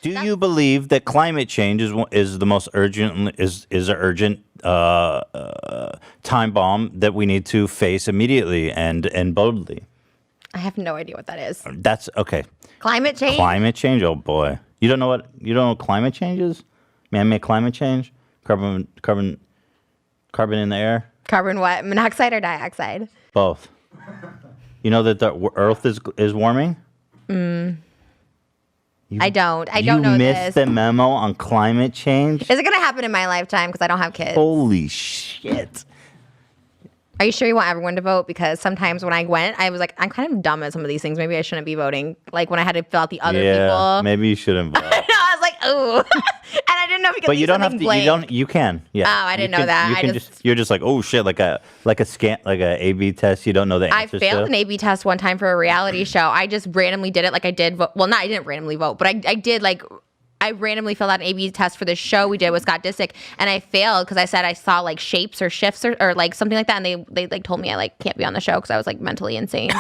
Do you believe that climate change is the most urgent is an urgent time bomb that we need to face immediately and boldly? I have no idea what that is. That's okay. Climate change? Climate change? Oh boy. You don't know what climate change is? Man-made climate change? Carbon in the air? Carbon what? Monoxide or dioxide? Both. You know that the Earth is warming? I don't know You missed this. the memo on climate change? Is it going to happen in my lifetime because I don't have kids? Holy shit. Are you sure you want everyone to vote? Because sometimes when I went, I was like, I'm kind of dumb at some of these things. Maybe I shouldn't be voting. Like when I had to fill out the other people. Maybe you shouldn't vote. No, I was like, ooh. And I didn't know if you could But leave you don't have something to. blank. You can. Yeah. Oh, I didn't know that. You're just like, oh shit, like a A/B test. You don't know the I answers failed to. an A/B test one time for a reality show. I just randomly did it. Like I did. Well, I didn't randomly vote, but I did like. I randomly filled out an A/B test for this show we did with Scott Disick, and I failed because I said I saw like shapes or shifts or like something like that, and they like told me I like can't be on the show because I was like mentally insane.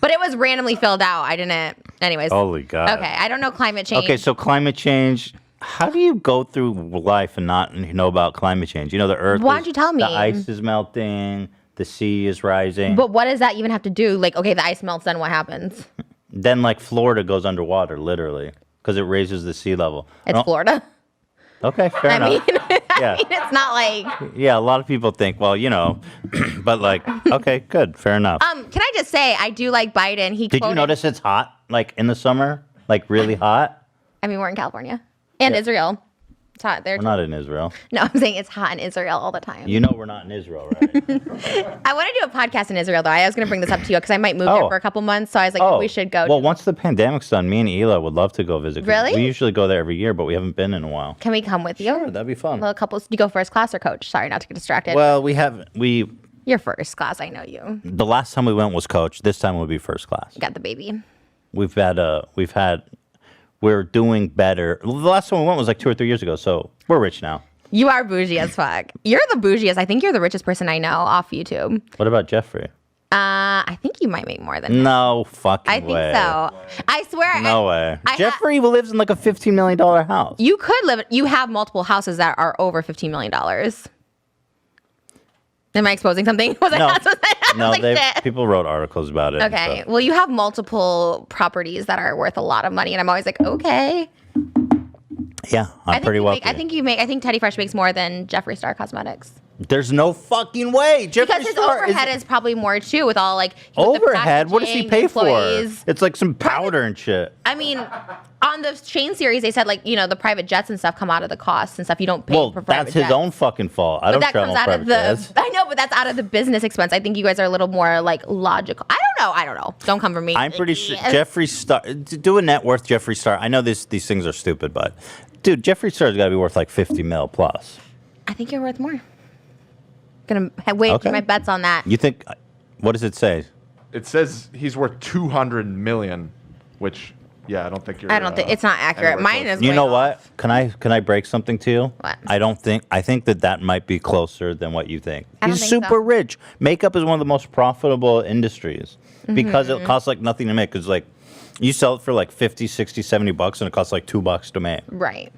But it was randomly filled out. I didn't. Anyways. Holy God. Okay, I don't know climate change. Okay, so climate change. How do you go through life and not know about climate change? You know, the Earth. Why don't you tell me? The ice is melting. The sea is rising. But what does that even have to do? Like, okay, the ice melts, then what happens? Then, like, Florida goes underwater, literally, because it raises the sea level. It's Florida. Okay, fair enough. I mean, it's not like. Yeah, a lot of people think, well, you know, but like, okay, good, fair enough. Can I just say, I do like Biden. Did you notice it's hot, like in the summer, like really hot? I mean, we're in California and Israel. It's hot there. We're not in Israel. No, I'm saying it's hot in Israel all the time. You know we're not in Israel, right? I want to do a podcast in Israel, though. I was going to bring this up to you because I might move there for a couple months. So I was like, we should go. Well, once the pandemic's done, me and Ela would love to go visit. Really? We usually go there every year, but we haven't been in a while. Can we come with you? Sure, that'd be fun. Little couples. You go first class or coach? Sorry, not to get distracted. Well, You're first class. I know you. The last time we went was coach. This time would be first class. You got the baby. We're doing better. The last time we went was like 2 or 3 years ago, so we're rich now. You are bougie as fuck. You're the bougiest. I think you're the richest person I know off YouTube. What about Jeffrey? I think you might make more than him. No fucking I way. think so. I swear. No way. Jeffrey lives in like a $15 million house. You could live. You have multiple houses that are over $15 million. Am I exposing something? Was I not supposed to? No, shit. people wrote articles about it. Okay. Well, you have multiple properties that are worth a lot of money, and I'm always like, okay. Yeah, I'm pretty wealthy. I think Teddy Fresh makes more than Jeffree Star Cosmetics. There's no fucking way. Because his overhead is probably more too, with all like overhead. What does he pay employees. for? It's like some powder and shit. I mean, on the Shane series, they said like the private jets and stuff come out of the costs and stuff. You don't pay for private jets. That's his own fucking fault. I don't travel private jets. I know, but that's out of the business expense. I think you guys are a little more like logical. I don't know. Don't come for me. I'm pretty sure Jeffree Star. Do a net worth Jeffree Star. I know these things are stupid, but dude, Jeffree Star's got to be worth like 50 mil plus. I think you're worth more. Gonna wager my bets on that. You think? What does it say? It says he's worth 200 million, which I don't think you're. I don't think it's not accurate. Mine is. You know what? Can I break something to you? What? I think that might be closer than what you think. He's think super so. rich. Makeup is one of the most profitable industries because it costs like nothing to make. Because like you sell it for like 50, 60, 70 bucks and it costs like $2 to make. Right.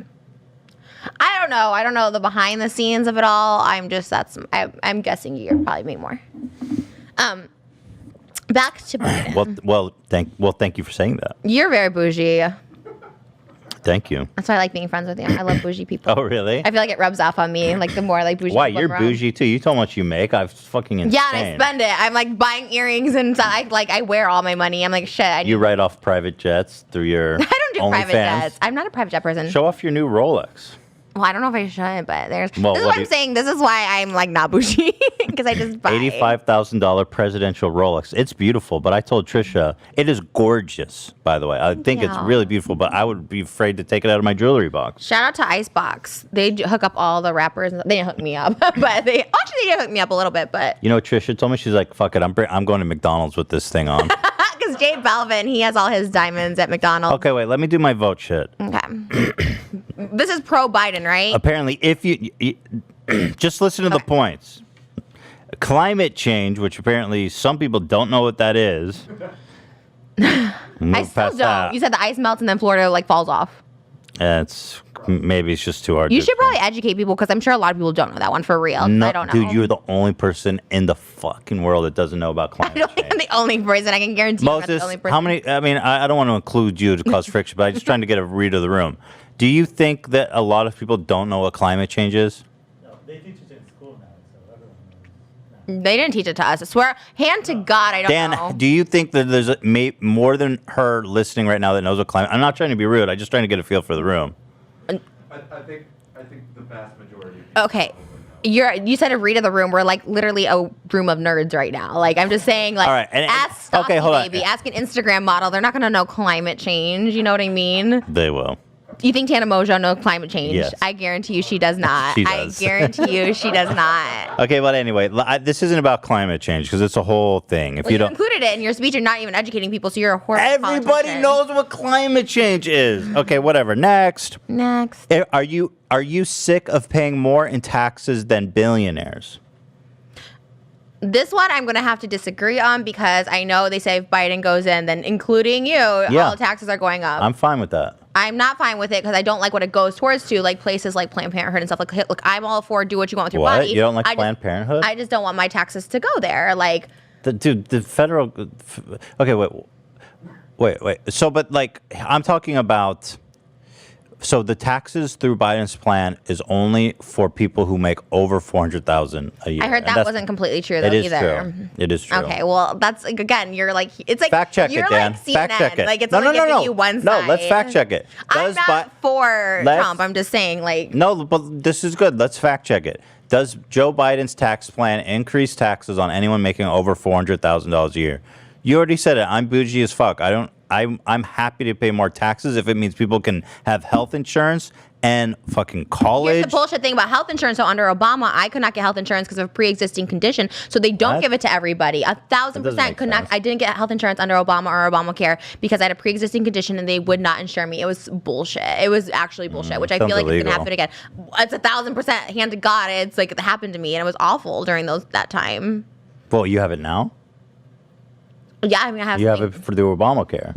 I don't know the behind the scenes of it all. I'm guessing you probably make more. Back to Biden. Thank you for saying that. You're very bougie. Thank you. That's why I like being friends with you. I love bougie people. Oh, really? I feel like it rubs off on me. Like the more like bougie. Why? people You're around. bougie too. You told me what you make. I'm fucking insane. Yeah, and I spend it. I'm like buying earrings and stuff. I wear all my money. I'm like shit. You write off private jets through your. I don't do private jets. I'm not a private jet person. Show off your new Rolex. Well, I don't know if I should, but this is what what I'm saying. This is why I'm like not bougie because I just buy $85,000 presidential Rolex. It's beautiful, but I told Trisha it is gorgeous. By the way, I think it's really beautiful, but I would be afraid to take it out of my jewelry box. Shout out to Icebox. They hook up all the rappers. They didn't hook me up, but they did hook me up a little bit. But you know, Trisha told me she's like, "Fuck it, I'm going to McDonald's with this thing on." Because J Balvin, he has all his diamonds at McDonald's. Okay, wait, let me do my vote shit. Okay. This is pro Biden, right? Apparently, if you just listen to the points. Climate change, which apparently some people don't know what that is. I still don't. You said the ice melts and then Florida like falls off. Maybe it's just too hard. You to should explain. probably educate people because I'm sure a lot of people don't know that one for real. No, I don't know. dude, you're the only person in the fucking world that doesn't know about I climate don't think I'm change. the only person. I can guarantee I'm not the Moses, only person. how many? I mean, I don't want to include you to cause friction, but I'm just trying to get a read of the room. Do you think that a lot of people don't know what climate change is? No, they teach it in school now, so everyone knows. They didn't teach it to us. I swear, hand to God, I don't Dan, know. do you think that there's more than her listening right now that knows what climate? I'm not trying to be rude. I'm just trying to get a feel for the room. I think the vast majority. Okay. You said a read of the room. We're like literally a room of nerds right now. Like I'm just saying, like All right, and- ask Stocky, okay, hold on. baby. Ask an Instagram model. They're not gonna know climate change. You know what I mean? They will. You think Tana Mojo knows climate change? Yes. I guarantee you she does not. She does. I guarantee you she does not. Okay, but anyway, this isn't about climate change because it's a whole thing. If Well, you you don't, included it in your speech. You're not even educating people, so you're a horrible everybody politician. knows what climate change is. Okay, whatever. Next, Next. are you sick of paying more in taxes than billionaires? This one I'm going to have to disagree on because I know they say if Biden goes in, then including you, all taxes are going up. I'm fine with that. I'm not fine with it because I don't like what it goes towards to, like places like Planned Parenthood and stuff. Like, look, I'm all for do what you want with your What? body. You don't like I Planned Parenthood? I just don't want my taxes to go there. Like, Dude, the federal. Okay, wait. So, but like, I'm talking about. So the taxes through Biden's plan is only for people who make over $400,000 a year. I heard And that that's- wasn't completely true though It is either. true. It is true. Okay, well, that's like again, you're like it's like Fact check you're it, Dan. like CNN. Fact check it. Like it's no, only no, no, giving no. you one No, side. let's fact check it. I'm not for let's- Trump. I'm just saying, like, No, but this is good. Let's fact check it. Does Joe Biden's tax plan increase taxes on anyone making over $400,000 a year? You already said it. I'm bougie as fuck. I'm happy to pay more taxes if it means people can have health insurance and fucking here's college. the bullshit thing about health insurance. So under Obama, I could not get health insurance because of a pre-existing condition. So they don't What? give it to everybody. 1,000% make could not. sense. I didn't get health insurance under Obama or Obamacare because I had a pre-existing condition and they would not insure me. It was bullshit. It was actually bullshit, which I sounds feel like it's illegal. gonna happen again. It's 1,000% hand to God. It's like it happened to me and it was awful during that time. Well, you have it now. Yeah, I mean, I have. You have it for the Obamacare.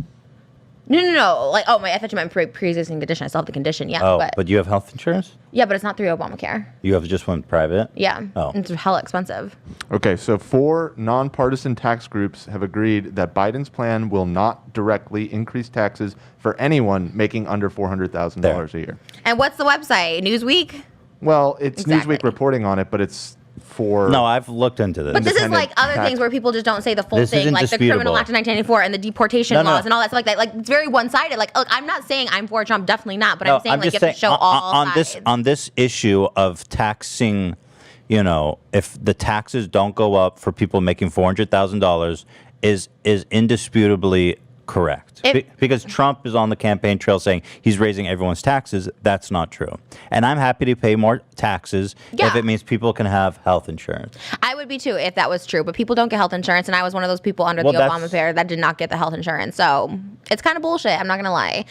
No. Like, oh, I thought you meant pre-existing condition. I still have the condition. Yeah, Oh, but you have health insurance? yeah, but it's not through Obamacare. You have just went private? Yeah. Oh. It's hella expensive. Okay, so 4 nonpartisan tax groups have agreed that Biden's plan will not directly increase taxes for anyone making under $400,000 a year. And what's the website? Newsweek? Well, it's Exactly. Newsweek reporting on it, but it's for No, I've looked into this. But this is Independent like other tax- things where people just don't say the full This is thing, like the Criminal indisputable. Act of 1994 and the deportation No, no. laws and all that stuff like that. Like it's very one-sided. Like, look, I'm not saying I'm for Trump, definitely not. But I'm saying like you have to show all on sides. this issue of taxing, if the taxes don't go up for people making $400,000 is indisputably correct. Because Trump is on the campaign trail saying he's raising everyone's taxes. That's not true. And I'm happy to pay more taxes if Yeah. it means people can have health insurance. I would be too if that was true. But people don't get health insurance, and I was one of those people under the Well, Obamacare that did not get the health insurance. So it's kind of bullshit. I'm not gonna lie.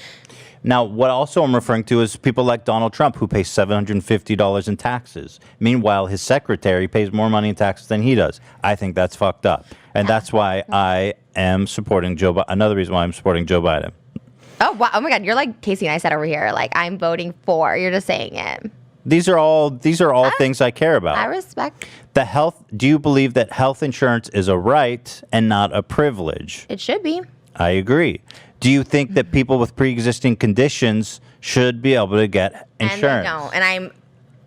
Now, what also I'm referring to is people like Donald Trump who pays $750 in taxes. Meanwhile, his secretary pays more money in taxes than he does. I think that's fucked up. And that's why I am supporting Joe Biden. Another reason why I'm supporting Joe Biden. Oh wow! Oh my God! You're like Casey and I said over here. Like I'm voting for. You're just saying it. These are all things I care about. I respect. Do you believe that health insurance is a right and not a privilege? It should be. I agree. Do you think that people with pre-existing conditions should be able to get insurance? And they don't. And I'm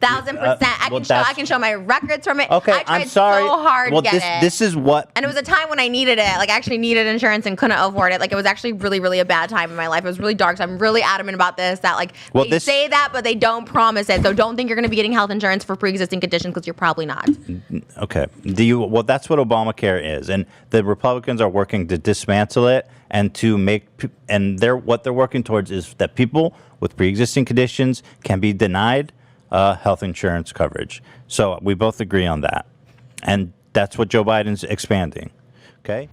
1,000%. I can show my records from it. Okay, I tried I'm sorry. so hard Well, to get it. this is what. And it was a time when I needed it. Like, I actually needed insurance and couldn't afford it. Like, it was actually really, really a bad time in my life. It was really dark. So I'm really adamant about this. That, like, they say that, but they don't promise it. So don't think you're going to be getting health insurance for pre-existing conditions because you're probably not. Okay. Well, that's what Obamacare is, and the Republicans are working to dismantle it and to make. And what they're working towards is that people with pre-existing conditions can be denied health insurance coverage. So we both agree on that, and that's what Joe Biden's expanding. Okay.